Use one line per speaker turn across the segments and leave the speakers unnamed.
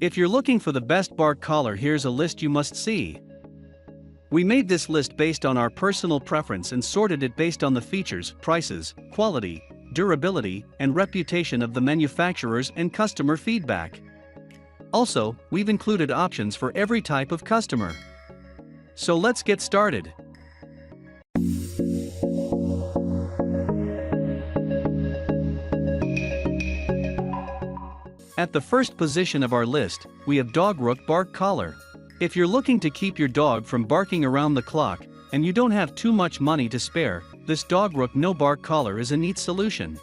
If you're looking for the best bark collar, here's a list you must see. We made this list based on our personal preference and sorted it based on the features, prices, quality, durability, and reputation of the manufacturers and customer feedback. Also, we've included options for every type of customer. So let's get started. At the first position of our list, we have DogRook Bark Collar. If you're looking to keep your dog from barking around the clock, and you don't have too much money to spare, this DogRook No Bark Collar is a neat solution.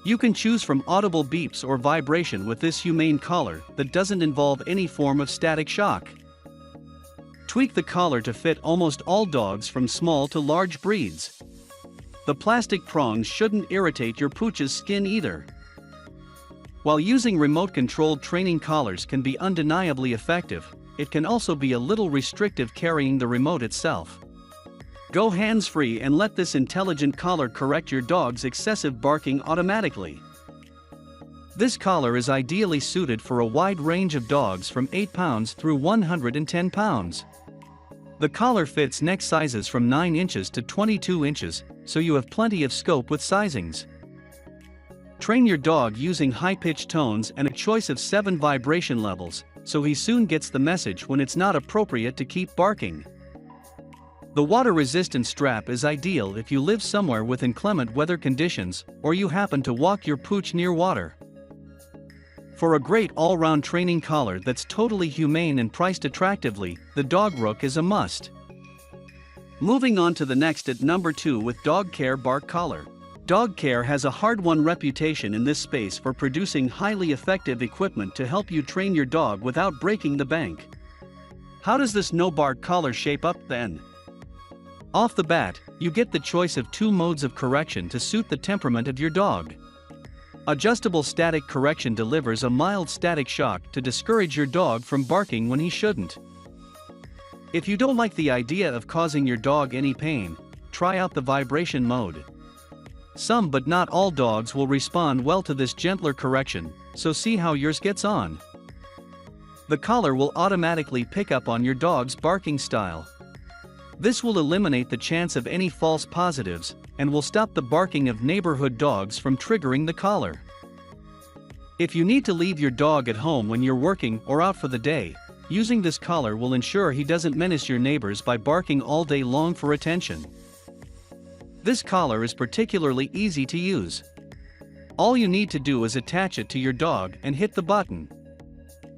You can choose from audible beeps or vibration with this humane collar that doesn't involve any form of static shock. Tweak the collar to fit almost all dogs from small to large breeds. The plastic prongs shouldn't irritate your pooch's skin either. While using remote-controlled training collars can be undeniably effective, it can also be a little restrictive carrying the remote itself. Go hands-free and let this intelligent collar correct your dog's excessive barking automatically. This collar is ideally suited for a wide range of dogs from 8 pounds through 110 pounds. The collar fits neck sizes from 9 inches to 22 inches, so you have plenty of scope with sizings. Train your dog using high-pitched tones and a choice of 7 vibration levels, so he soon gets the message when it's not appropriate to keep barking. The water-resistant strap is ideal if you live somewhere with inclement weather conditions or you happen to walk your pooch near water. For a great all-round training collar that's totally humane and priced attractively, the DogRook is a must. Moving on to the next at number 2 with DogCare Bark Collar. DogCare has a hard-won reputation in this space for producing highly effective equipment to help you train your dog without breaking the bank. How does this no-bark collar shape up then? Off the bat, you get the choice of 2 modes of correction to suit the temperament of your dog. Adjustable static correction delivers a mild static shock to discourage your dog from barking when he shouldn't. If you don't like the idea of causing your dog any pain, try out the vibration mode. Some but not all dogs will respond well to this gentler correction, so see how yours gets on. The collar will automatically pick up on your dog's barking style. This will eliminate the chance of any false positives, and will stop the barking of neighborhood dogs from triggering the collar. If you need to leave your dog at home when you're working or out for the day, using this collar will ensure he doesn't menace your neighbors by barking all day long for attention. This collar is particularly easy to use. All you need to do is attach it to your dog and hit the button.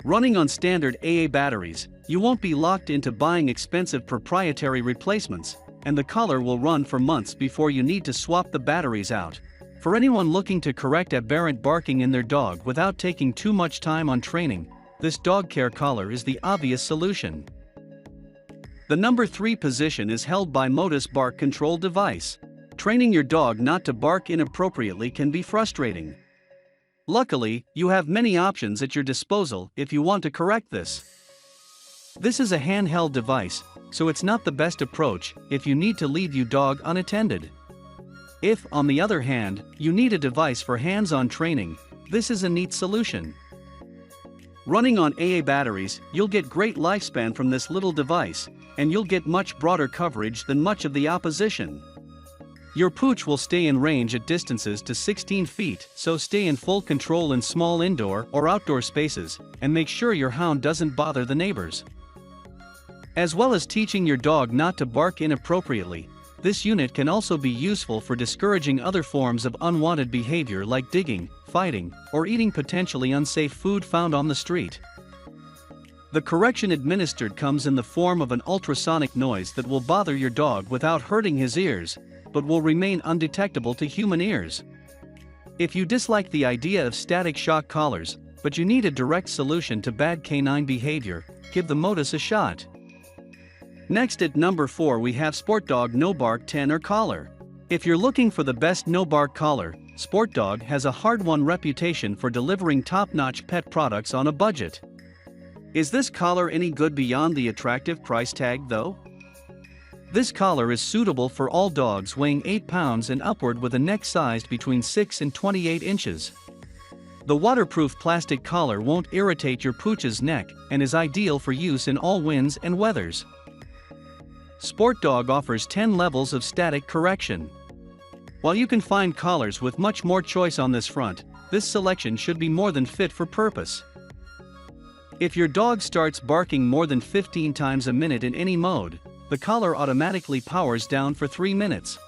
Running on standard AA batteries, you won't be locked into buying expensive proprietary replacements, and the collar will run for months before you need to swap the batteries out. For anyone looking to correct aberrant barking in their dog without taking too much time on training, this DogCare collar is the obvious solution. The number 3 position is held by Modus bark control device. Training your dog not to bark inappropriately can be frustrating. Luckily, you have many options at your disposal if you want to correct this. This is a handheld device, so it's not the best approach if you need to leave your dog unattended. If, on the other hand, you need a device for hands-on training, this is a neat solution. Running on AA batteries, you'll get great lifespan from this little device, and you'll get much broader coverage than much of the opposition. Your pooch will stay in range at distances to 16 feet, so stay in full control in small indoor or outdoor spaces, and make sure your hound doesn't bother the neighbors. As well as teaching your dog not to bark inappropriately, this unit can also be useful for discouraging other forms of unwanted behavior like digging, fighting, or eating potentially unsafe food found on the street. The correction administered comes in the form of an ultrasonic noise that will bother your dog without hurting his ears, but will remain undetectable to human ears. If you dislike the idea of static shock collars, but you need a direct solution to bad canine behavior, give the Modus a shot. Next at number 4 we have SportDOG No Bark Tenor Collar. If you're looking for the best no bark collar, SportDOG has a hard-won reputation for delivering top-notch pet products on a budget. Is this collar any good beyond the attractive price tag though? This collar is suitable for all dogs weighing 8 pounds and upward with a neck sized between 6 and 28 inches. The waterproof plastic collar won't irritate your pooch's neck and is ideal for use in all winds and weathers. SportDOG offers 10 levels of static correction. While you can find collars with much more choice on this front, this selection should be more than fit for purpose. If your dog starts barking more than 15 times a minute in any mode, the collar automatically powers down for 3 minutes.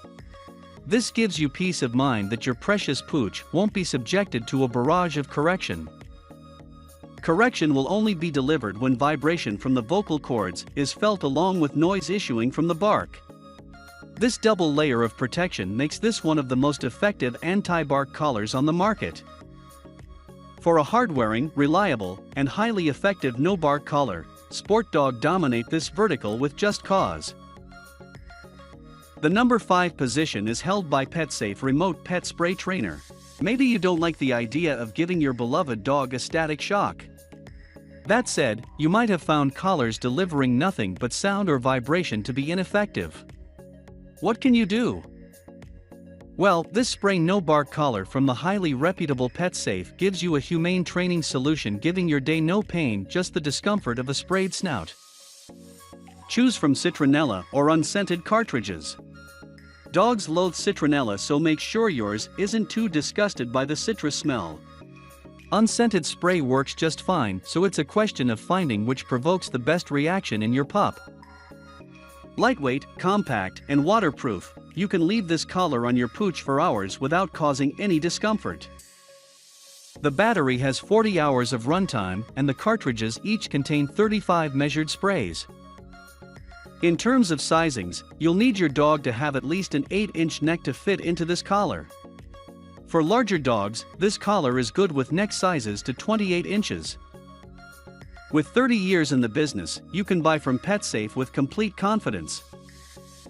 This gives you peace of mind that your precious pooch won't be subjected to a barrage of correction. Correction will only be delivered when vibration from the vocal cords is felt along with noise issuing from the bark. This double layer of protection makes this one of the most effective anti-bark collars on the market. For a hard-wearing, reliable, and highly effective no-bark collar, SportDOG dominate this vertical with just cause. The number 5 position is held by PetSafe Remote Pet Spray Trainer. Maybe you don't like the idea of giving your beloved dog a static shock. That said, you might have found collars delivering nothing but sound or vibration to be ineffective. What can you do? Well, this spray no-bark collar from the highly reputable PetSafe gives you a humane training solution, giving your day no pain, just the discomfort of a sprayed snout. Choose from citronella or unscented cartridges. Dogs loathe citronella, so make sure yours isn't too disgusted by the citrus smell. Unscented spray works just fine, so it's a question of finding which provokes the best reaction in your pup. Lightweight, compact, and waterproof, you can leave this collar on your pooch for hours without causing any discomfort. The battery has 40 hours of runtime, and the cartridges each contain 35 measured sprays. In terms of sizings, you'll need your dog to have at least an 8-inch neck to fit into this collar. For larger dogs, this collar is good with neck sizes to 28 inches. With 30 years in the business, you can buy from PetSafe with complete confidence.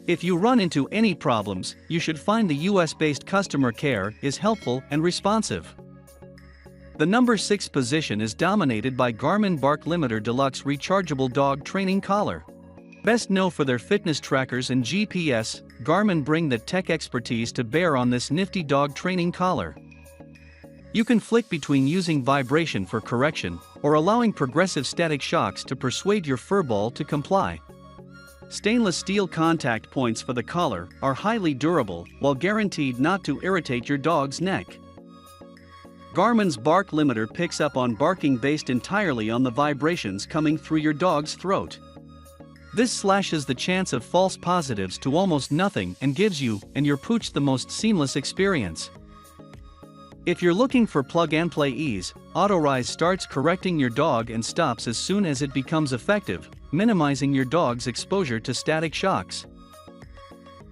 If you run into any problems, you should find the US-based customer care is helpful and responsive. The number 6 position is dominated by Garmin BarkLimiter Deluxe Rechargeable Dog Training Collar. Best known for their fitness trackers and GPS, Garmin bring the tech expertise to bear on this nifty dog training collar. You can flick between using vibration for correction or allowing progressive static shocks to persuade your furball to comply. Stainless steel contact points for the collar are highly durable while guaranteed not to irritate your dog's neck. Garmin's BarkLimiter picks up on barking based entirely on the vibrations coming through your dog's throat. This slashes the chance of false positives to almost nothing and gives you and your pooch the most seamless experience. If you're looking for plug-and-play ease, AutoRise starts correcting your dog and stops as soon as it becomes effective, minimizing your dog's exposure to static shocks.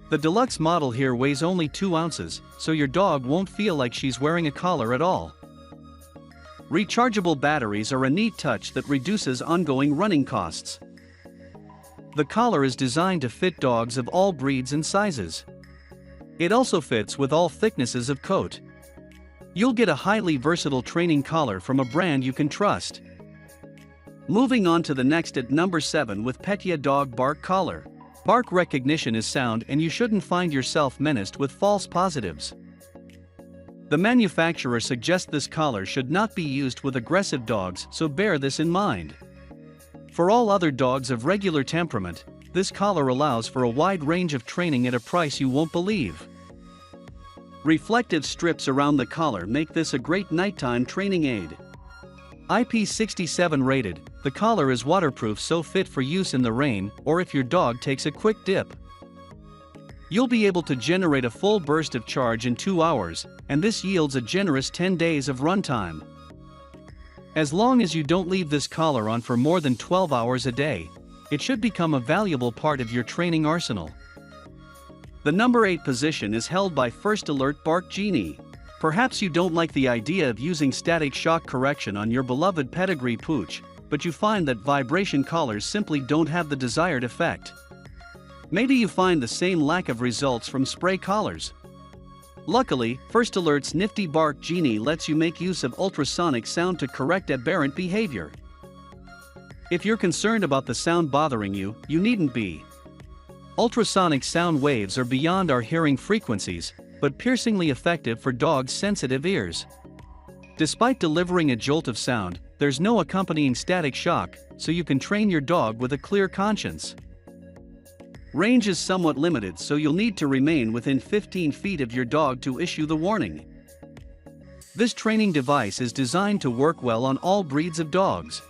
The Deluxe model here weighs only 2 ounces, so your dog won't feel like she's wearing a collar at all. Rechargeable batteries are a neat touch that reduces ongoing running costs. The collar is designed to fit dogs of all breeds and sizes. It also fits with all thicknesses of coat. You'll get a highly versatile training collar from a brand you can trust. Moving on to the next at number 7 with Petya Dog Bark Collar. Bark recognition is sound and you shouldn't find yourself menaced with false positives. The manufacturer suggests this collar should not be used with aggressive dogs, so bear this in mind. For all other dogs of regular temperament, this collar allows for a wide range of training at a price you won't believe. Reflective strips around the collar make this a great nighttime training aid. IP67 rated, the collar is waterproof, so fit for use in the rain or if your dog takes a quick dip. You'll be able to generate a full burst of charge in 2 hours, and this yields a generous 10 days of runtime. As long as you don't leave this collar on for more than 12 hours a day, it should become a valuable part of your training arsenal. The number 8 position is held by FirstAlert Bark Genie. Perhaps you don't like the idea of using static shock correction on your beloved pedigree pooch, but you find that vibration collars simply don't have the desired effect. Maybe you find the same lack of results from spray collars. Luckily, FirstAlert's nifty Bark Genie lets you make use of ultrasonic sound to correct aberrant behavior. If you're concerned about the sound bothering you, you needn't be. Ultrasonic sound waves are beyond our hearing frequencies, but piercingly effective for dogs' sensitive ears. Despite delivering a jolt of sound, there's no accompanying static shock, so you can train your dog with a clear conscience. Range is somewhat limited, so you'll need to remain within 15 feet of your dog to issue the warning. This training device is designed to work well on all breeds of dogs.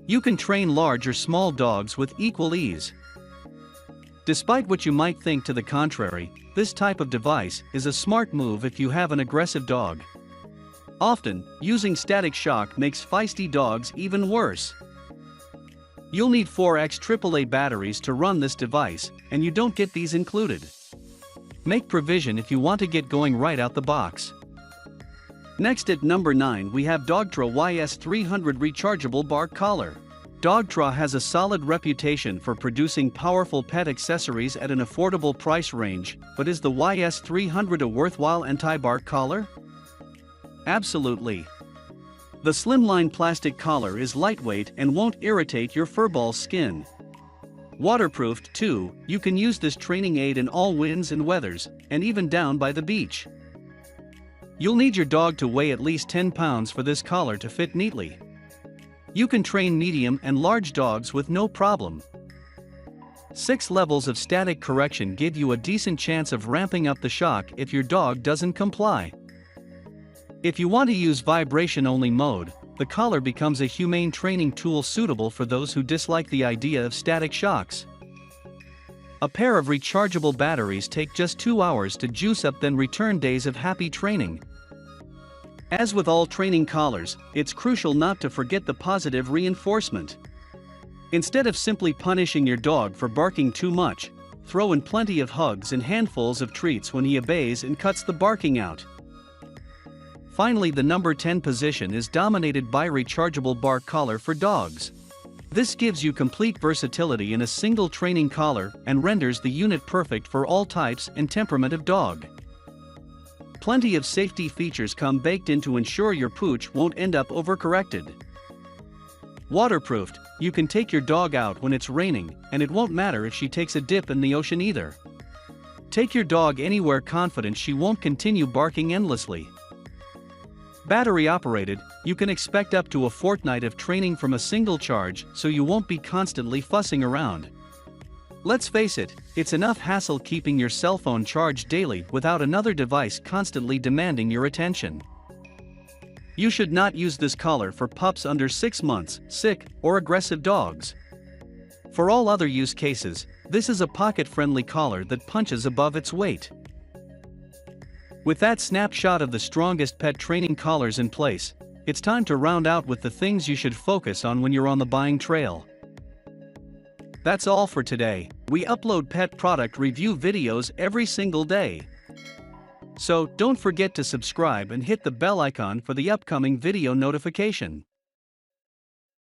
You can train large or small dogs with equal ease. Despite what you might think to the contrary, this type of device is a smart move if you have an aggressive dog. Often, using static shock makes feisty dogs even worse. You'll need 4x AAA batteries to run this device, and you don't get these included. Make provision if you want to get going right out the box. Next at number 9 we have Dogtra YS300 Rechargeable Bark Collar. Dogtra has a solid reputation for producing powerful pet accessories at an affordable price range, but is the YS300 a worthwhile anti-bark collar? Absolutely. The slimline plastic collar is lightweight and won't irritate your furball skin. Waterproofed too, you can use this training aid in all winds and weathers, and even down by the beach. You'll need your dog to weigh at least 10 pounds for this collar to fit neatly. You can train medium and large dogs with no problem. 6 levels of static correction give you a decent chance of ramping up the shock if your dog doesn't comply. If you want to use vibration-only mode, the collar becomes a humane training tool suitable for those who dislike the idea of static shocks. A pair of rechargeable batteries take just 2 hours to juice up, then return days of happy training. As with all training collars, it's crucial not to forget the positive reinforcement. Instead of simply punishing your dog for barking too much, throw in plenty of hugs and handfuls of treats when he obeys and cuts the barking out. Finally, the number 10 position is dominated by rechargeable bark collar for dogs. This gives you complete versatility in a single training collar and renders the unit perfect for all types and temperament of dog. Plenty of safety features come baked in to ensure your pooch won't end up overcorrected. Waterproofed, you can take your dog out when it's raining, and it won't matter if she takes a dip in the ocean either. Take your dog anywhere confident she won't continue barking endlessly. Battery operated, you can expect up to a fortnight of training from a single charge, so you won't be constantly fussing around. Let's face it, it's enough hassle keeping your cell phone charged daily without another device constantly demanding your attention. You should not use this collar for pups under 6 months, sick, or aggressive dogs. For all other use cases, this is a pocket-friendly collar that punches above its weight. With that snapshot of the strongest pet training collars in place, it's time to round out with the things you should focus on when you're on the buying trail. That's all for today. We upload pet product review videos every single day. So don't forget to subscribe and hit the bell icon for the upcoming video notification.